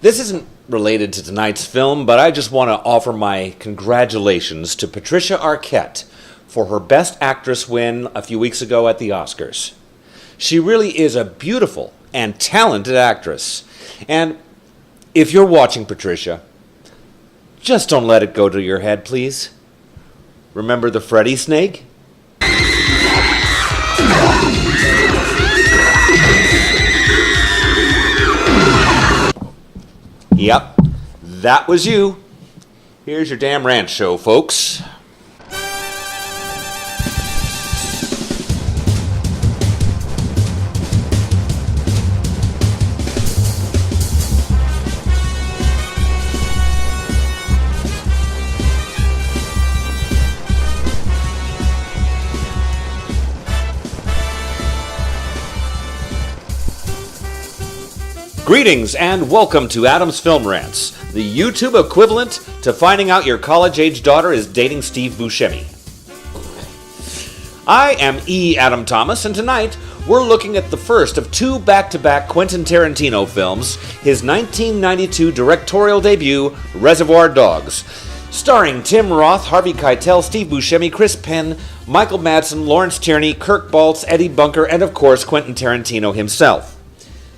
This isn't related to tonight's film, but I just want to offer my congratulations to Patricia Arquette for her Best Actress win a few weeks ago at the Oscars. She really is a beautiful and talented actress. And if you're watching, Patricia, just don't let it go to your head, please. Remember the Freddy snake? Yep, that was you. Here's your damn rant show, folks. Greetings and welcome to Adam's Film Rants, the YouTube equivalent to finding out your college-age daughter is dating Steve Buscemi. I am E. Adam Thomas, and tonight we're looking at the first of two back-to-back Quentin Tarantino films, his 1992 directorial debut, Reservoir Dogs, starring Tim Roth, Harvey Keitel, Steve Buscemi, Chris Penn, Michael Madsen, Lawrence Tierney, Kirk Baltz, Eddie Bunker, and of course Quentin Tarantino himself.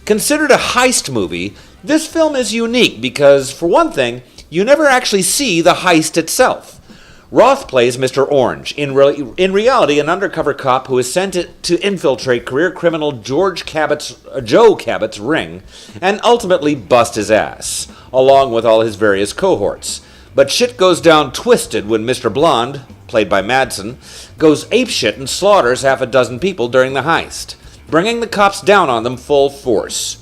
Considered a heist movie, this film is unique because, for one thing, you never actually see the heist itself. Roth plays Mr. Orange, in reality an undercover cop who is sent to infiltrate career criminal Joe Cabot's ring and ultimately bust his ass, along with all his various cohorts. But shit goes down twisted when Mr. Blonde, played by Madsen, goes apeshit and slaughters half a dozen people during the heist, bringing the cops down on them full force.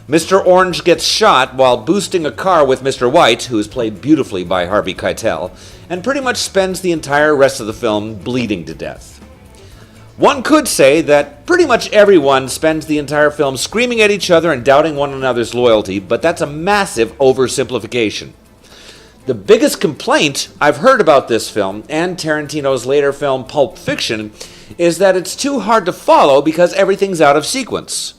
Mr. Orange gets shot while boosting a car with Mr. White, who is played beautifully by Harvey Keitel, and pretty much spends the entire rest of the film bleeding to death. One could say that pretty much everyone spends the entire film screaming at each other and doubting one another's loyalty, but that's a massive oversimplification. The biggest complaint I've heard about this film, and Tarantino's later film Pulp Fiction, is that it's too hard to follow because everything's out of sequence.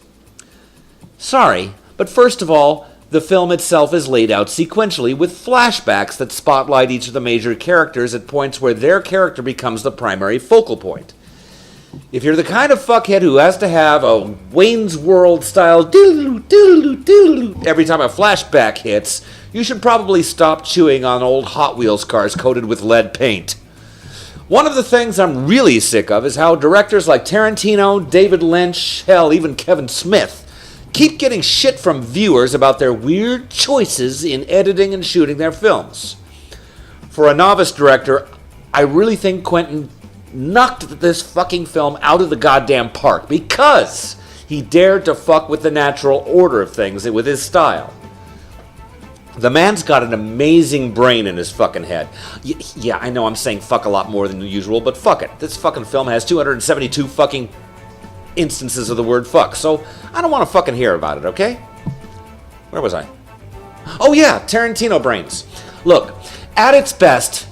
Sorry, but first of all, the film itself is laid out sequentially with flashbacks that spotlight each of the major characters at points where their character becomes the primary focal point. If you're the kind of fuckhead who has to have a Wayne's World style doodaloo every time a flashback hits, you should probably stop chewing on old Hot Wheels cars coated with lead paint. One of the things I'm really sick of is how directors like Tarantino, David Lynch, hell, even Kevin Smith, keep getting shit from viewers about their weird choices in editing and shooting their films. For a novice director, I really think Quentin knocked this fucking film out of the goddamn park because he dared to fuck with the natural order of things with his style. The man's got an amazing brain in his fucking head. Yeah, I know I'm saying fuck a lot more than usual, but fuck it. This fucking film has 272 fucking instances of the word fuck, so I don't want to fucking hear about it, okay? Where was I? Oh yeah, Tarantino brains. Look, at its best,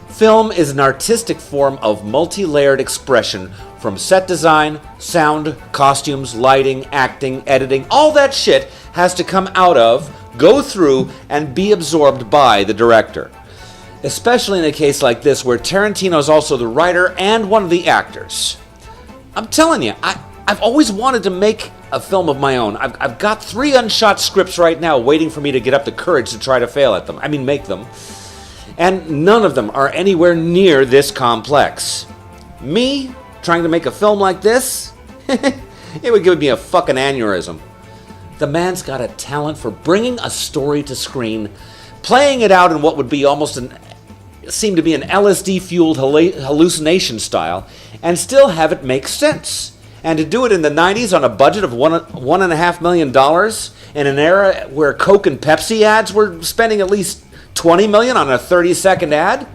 film is an artistic form of multi-layered expression from set design, sound, costumes, lighting, acting, editing. All that shit has to come out of, go through, and be absorbed by the director. Especially in a case like this where Tarantino is also the writer and one of the actors. I'm telling you, I've always wanted to make a film of my own. I've got 3 unshot scripts right now waiting for me to get up the courage to try to fail at them. Make them. And none of them are anywhere near this complex. Me, trying to make a film like this? It would give me a fucking aneurysm. The man's got a talent for bringing a story to screen, playing it out in what would be almost seem to be an LSD-fueled hallucination style, and still have it make sense. And to do it in the 90s on a budget of $1.5 million, in an era where Coke and Pepsi ads were spending at least $20 million on a 30-second ad?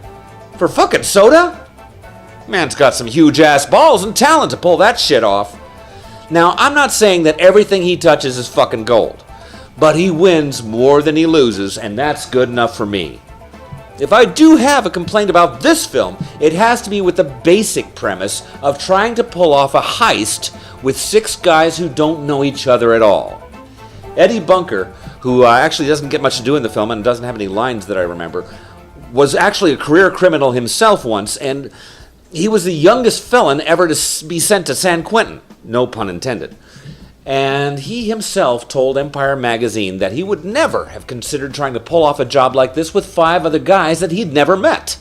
For fucking soda? Man's got some huge-ass balls and talent to pull that shit off. Now, I'm not saying that everything he touches is fucking gold, but he wins more than he loses, and that's good enough for me. If I do have a complaint about this film, it has to be with the basic premise of trying to pull off a heist with 6 guys who don't know each other at all. Eddie Bunker, who actually doesn't get much to do in the film and doesn't have any lines that I remember, was actually a career criminal himself once, and he was the youngest felon ever to be sent to San Quentin. No pun intended. And he himself told Empire magazine that he would never have considered trying to pull off a job like this with 5 other guys that he'd never met.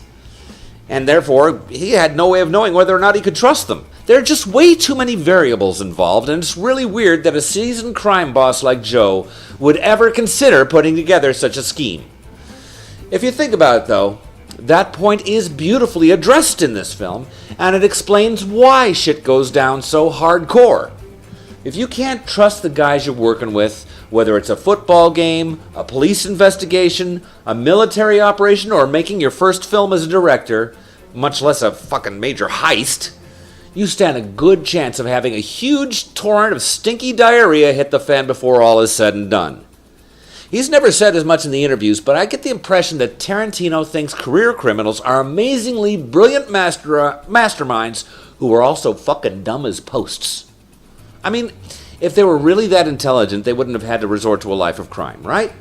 And therefore, he had no way of knowing whether or not he could trust them. There are just way too many variables involved, and it's really weird that a seasoned crime boss like Joe would ever consider putting together such a scheme. If you think about it, though, that point is beautifully addressed in this film, and it explains why shit goes down so hardcore. If you can't trust the guys you're working with, whether it's a football game, a police investigation, a military operation, or making your first film as a director, much less a fucking major heist, you stand a good chance of having a huge torrent of stinky diarrhea hit the fan before all is said and done. He's never said as much in the interviews, but I get the impression that Tarantino thinks career criminals are amazingly brilliant masterminds who are also fucking dumb as posts. I mean, if they were really that intelligent, they wouldn't have had to resort to a life of crime, right?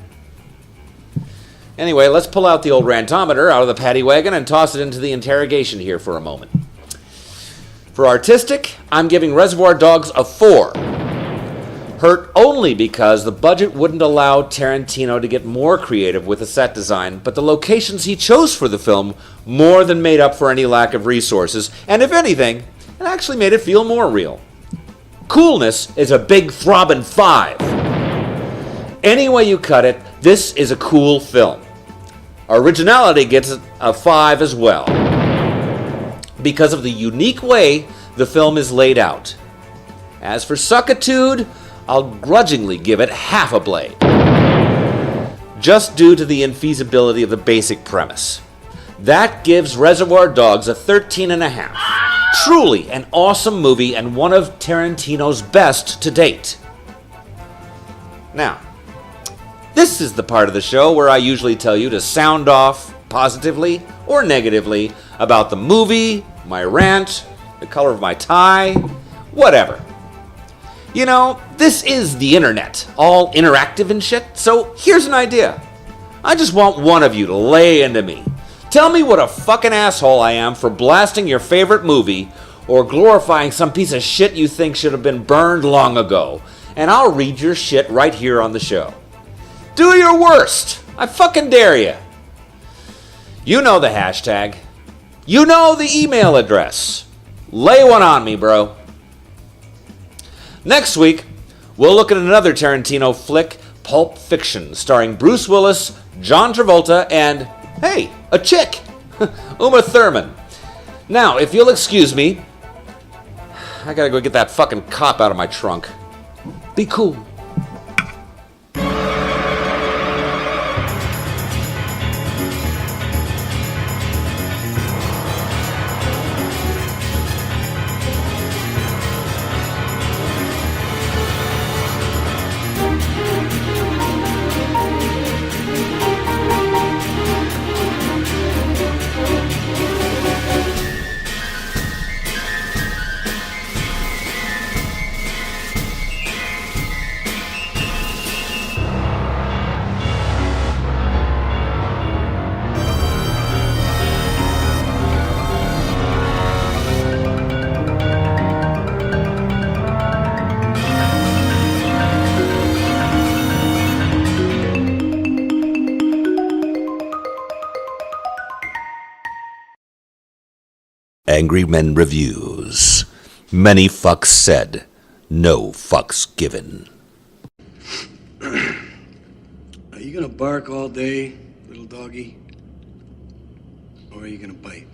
Anyway, let's pull out the old rantometer out of the paddy wagon and toss it into the interrogation here for a moment. For artistic, I'm giving Reservoir Dogs a 4. Hurt only because the budget wouldn't allow Tarantino to get more creative with the set design, but the locations he chose for the film more than made up for any lack of resources, and if anything, it actually made it feel more real. Coolness is a big throbbing 5. Any way you cut it, this is a cool film. Originality gets a 5 as well, because of the unique way the film is laid out. As for suckitude, I'll grudgingly give it half a blade, just due to the infeasibility of the basic premise. That gives Reservoir Dogs a 13.5. Truly an awesome movie and one of Tarantino's best to date. Now, this is the part of the show where I usually tell you to sound off positively or negatively about the movie, my rant, the color of my tie, whatever. You know, this is the internet, all interactive and shit, so here's an idea. I just want one of you to lay into me. Tell me what a fucking asshole I am for blasting your favorite movie or glorifying some piece of shit you think should have been burned long ago, and I'll read your shit right here on the show. Do your worst. I fucking dare you. You know the hashtag. You know the email address. Lay one on me, bro. Next week, we'll look at another Tarantino flick, Pulp Fiction, starring Bruce Willis, John Travolta, and, hey, a chick, Uma Thurman. Now, if you'll excuse me, I gotta go get that fucking cop out of my trunk. Be cool. Angry Men Reviews. Many fucks said, no fucks given. Are you gonna bark all day, little doggy? Or are you gonna bite?